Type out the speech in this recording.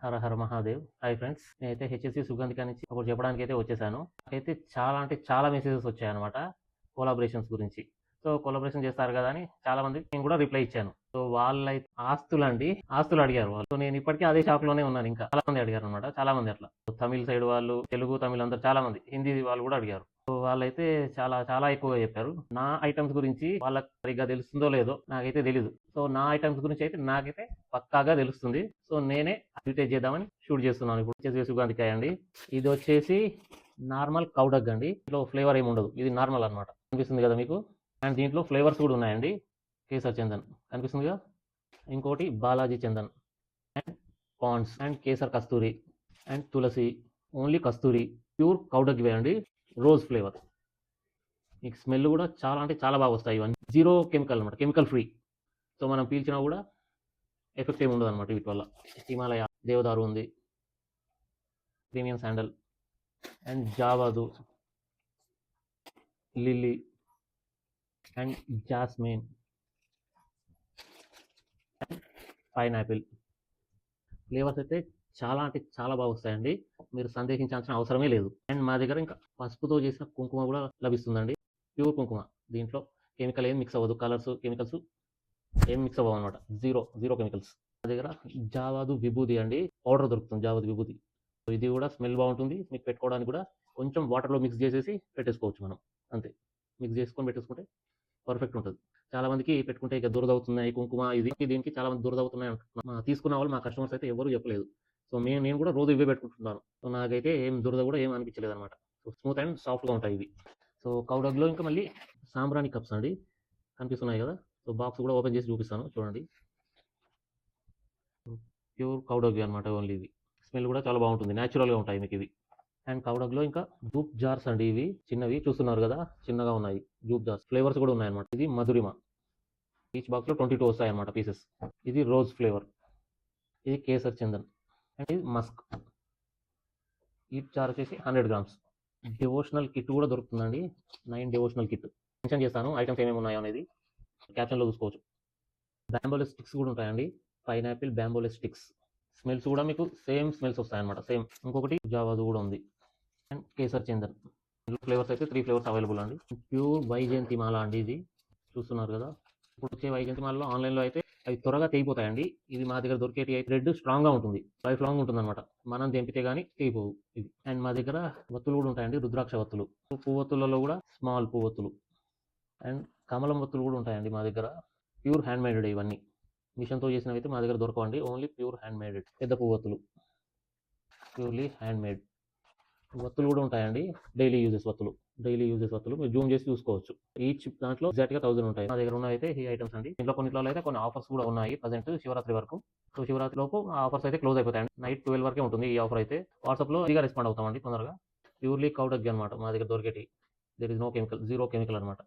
హర హర Mahadev. Hi friends, నేనైతే HSC సుగంధిక నుంచి ఒకటి చెప్పడానికి అయితే వచ్చేసాను. నాకైతే చాలా అంటే చాలా మెసేజెస్ వచ్చాయన్నమాట కొలాబరేషన్స్ గురించి. సో కొలాబరేషన్ చేస్తారు కదా అని చాలా మంది నేను కూడా రిప్లై ఇచ్చాను. సో వాళ్ళైతే ఆస్తులు అడిగారు వాళ్ళు. సో నేను ఇప్పటికీ అదే షాప్ లోనే ఉన్నాను. ఇంకా చాలా మంది అడిగారు అనమాట, చాలా మంది అట్లా. తమిళ సైడ్ వాళ్ళు, తెలుగు తమిళ అందరు చాలా మంది, హిందీ వాళ్ళు కూడా అడిగారు. సో వాళ్ళైతే చాలా చాలా ఎక్కువగా చెప్పారు. నా ఐటమ్స్ గురించి వాళ్ళకి సరిగ్గా తెలుస్తుందో లేదో నాకైతే తెలీదు. సో నా ఐటమ్స్ గురించి అయితే నాకైతే పక్కాగా తెలుస్తుంది. సో నేనే అడ్వర్టైజ్ చేద్దామని షూట్ చేస్తున్నాను. ఇప్పుడు వచ్చేసి సుగంధికాయ అండి. ఇది వచ్చేసి నార్మల్ కౌడగ్ అండి. ఇంట్లో ఫ్లేవర్ ఏమి ఉండదు, ఇది నార్మల్ అనమాట. కనిపిస్తుంది కదా మీకు. అండ్ దీంట్లో ఫ్లేవర్స్ కూడా ఉన్నాయండి. కేసర్ చందన్ కనిపిస్తుందిగా, ఇంకోటి Balaji Chandan, and Ponds, and Kesar Kasturi, and Tulsi, only Kasturi, pure కౌడగ్ ఇవే అండి. Rose flavour. మీకు స్మెల్ కూడా చాలా అంటే చాలా బాగా వస్తాయి. ఇవన్నీ జీరో కెమికల్ అనమాట, కెమికల్ ఫ్రీ. సో మనం పీల్చినా కూడా ఎఫెక్ట్ ఏమి ఉండదు అనమాట వీటి వల్ల. హిమాలయ దేవదారు ఉంది, premium sandal, and Javadhu, lily, and jasmine, and pineapple. Flavours అయితే చాలా అంటే చాలా బాగా వస్తాయండి. మీరు సందేహించాల్సిన అవసరమే లేదు. అండ్ మా దగ్గర ఇంకా పసుపుతో చేసిన కుంకుమ కూడా లభిస్తుందండి. ప్యూర్ కుంకుమ. దీంట్లో కెమికల్ ఏం మిక్స్ అవ్వదు, కలర్స్ కెమికల్స్ ఏం మిక్స్ అవ్వవు అనమాట. Zero chemicals. మా దగ్గర జావాదు విభూది అండి, పౌడర్ దొరుకుతుంది, జావాదు విభూది. ఇది కూడా స్మెల్ బాగుంటుంది. మీకు పెట్టుకోవడానికి కూడా కొంచెం వాటర్లో మిక్స్ చేసేసి పెట్టేసుకోవచ్చు మనం, అంతే. మిక్స్ చేసుకొని పెట్టేసుకుంటే పర్ఫెక్ట్ ఉంటుంది. చాలా మందికి పెట్టుకుంటే ఇక దురదవుతున్నాయి కుంకుమ, దీనికి చాలా మంది దురదవుతున్నాయి అంటున్నారు. తీసుకున్న వాళ్ళు మా కస్టమర్స్ అయితే ఎవరు చెప్పలేదు. సో నేను కూడా రోజు ఇవే పెట్టుకుంటున్నాను. సో నాకైతే ఏం దురద కూడా ఏం అనిపించలేదు అనమాట. సో స్మూత్ అండ్ సాఫ్ట్గా ఉంటాయి ఇవి. సో కౌడగ్లో ఇంకా మళ్ళీ సాంబ్రాణి కప్స్ అండి, కనిపిస్తున్నాయి కదా. సో బాక్స్ కూడా ఓపెన్ చేసి చూపిస్తాను చూడండి. ప్యూర్ కౌడగ్ అనమాట ఓన్లీ ఇవి. స్మెల్ కూడా చాలా బాగుంటుంది, న్యాచురల్గా ఉంటాయి మీకు ఇవి. అండ్ కౌడగ్లో ఇంకా జూప్ జార్స్ అండి, ఇవి చిన్నవి చూస్తున్నారు కదా, చిన్నగా ఉన్నాయి జూప్ జార్స్. ఫ్లేవర్స్ కూడా ఉన్నాయన్నమాట. ఇది మధురిమ. ఈచ్ బాక్స్లో 22 వస్తాయి అన్నమాట పీసెస్. ఇది రోజ్ ఫ్లేవర్, ఇది కేసర్ చందన్, అండ్ ఇది మస్క్. ఈచ్ జార్ వచ్చేసి 100 గ్రామ్స్. డివోషనల్ కిట్ కూడా దొరుకుతుందండి, 9 డివోషనల్ కిట్. మెన్షన్ చేస్తాను ఐటమ్స్ ఏమేమి ఉన్నాయో అనేది, క్యాప్షన్లో చూసుకోవచ్చు. బ్యాంబోలెస్ స్టిక్స్ కూడా ఉంటాయండి, పైనాపిల్ బ్యాంబోలెస్ స్టిక్స్. స్మెల్స్ కూడా మీకు సేమ్ స్మెల్స్ వస్తాయన్నమాట, సేమ్. ఇంకొకటి జావాదు కూడా ఉంది, అండ్ కేసర్ చందన్. ఫ్లేవర్స్ అయితే 3 ఫ్లేవర్స్ అవైలబుల్ అండి. ప్యూర్ వైజయంతి మాల అండి, ఇది చూస్తున్నారు కదా. ఇప్పుడు వచ్చే వైజయంతి మాలలో ఆన్లైన్లో అయితే అవి త్వరగా తెగిపోతాయండి. ఇది మా దగ్గర దొరికేటి అయితే రెడ్ స్ట్రాంగ్గా ఉంటుంది, లైఫ్ లాంగ్ ఉంటుంది అనమాట. మనం తెంపితే కానీ తెగిపోవు ఇది. అండ్ మా దగ్గర వత్తులు కూడా ఉంటాయండి, రుద్రాక్ష వత్తులు. పువ్వొత్తులలో కూడా స్మాల్ పువ్వొత్తులు, అండ్ కమలం వత్తులు కూడా ఉంటాయండి మా దగ్గర. ప్యూర్ హ్యాండ్ మేడ్ ఇవన్నీ. మిషన్తో చేసినవి అయితే మా దగ్గర దొరకవండి, ఓన్లీ ప్యూర్ హ్యాండ్ మేడ్. పెద్ద పువ్వొత్తులు, ప్యూర్లీ హ్యాండ్ మేడ్. వత్తులు కూడా ఉంటాయండి, డైలీ యూజెస్ వత్తులు. మీరు జూమ్ చేసి చూసుకోవచ్చు. ఈచ్ దాంట్లో ఎగ్జాక్ట్గా 1000 ఉంటాయి. మా దగ్గర ఉన్నవి అయితే ఈ ఐటమ్స్ అండి. ఇంట్లో కొన్నిట్లో అయితే కొన్ని ఆఫర్స్ కూడా ఉన్నాయి ప్రజెంట్, శివరాత్రి వరకు. సో శివరాత్రి లోపు ఆఫర్స్ అయితే క్లోజ్ అయిపోతాయండి. నైట్ 12 వరకే ఉంటుంది ఈ ఆఫర్ అయితే. వాట్సాప్లో ఫ్రీగా రెస్పాండ్ అవుతామండి తొందరగా. ప్యూర్లీ కౌడగ్ అనమాట మా దగ్గర దొరికేటి. There is no chemical, zero chemical అనమాట.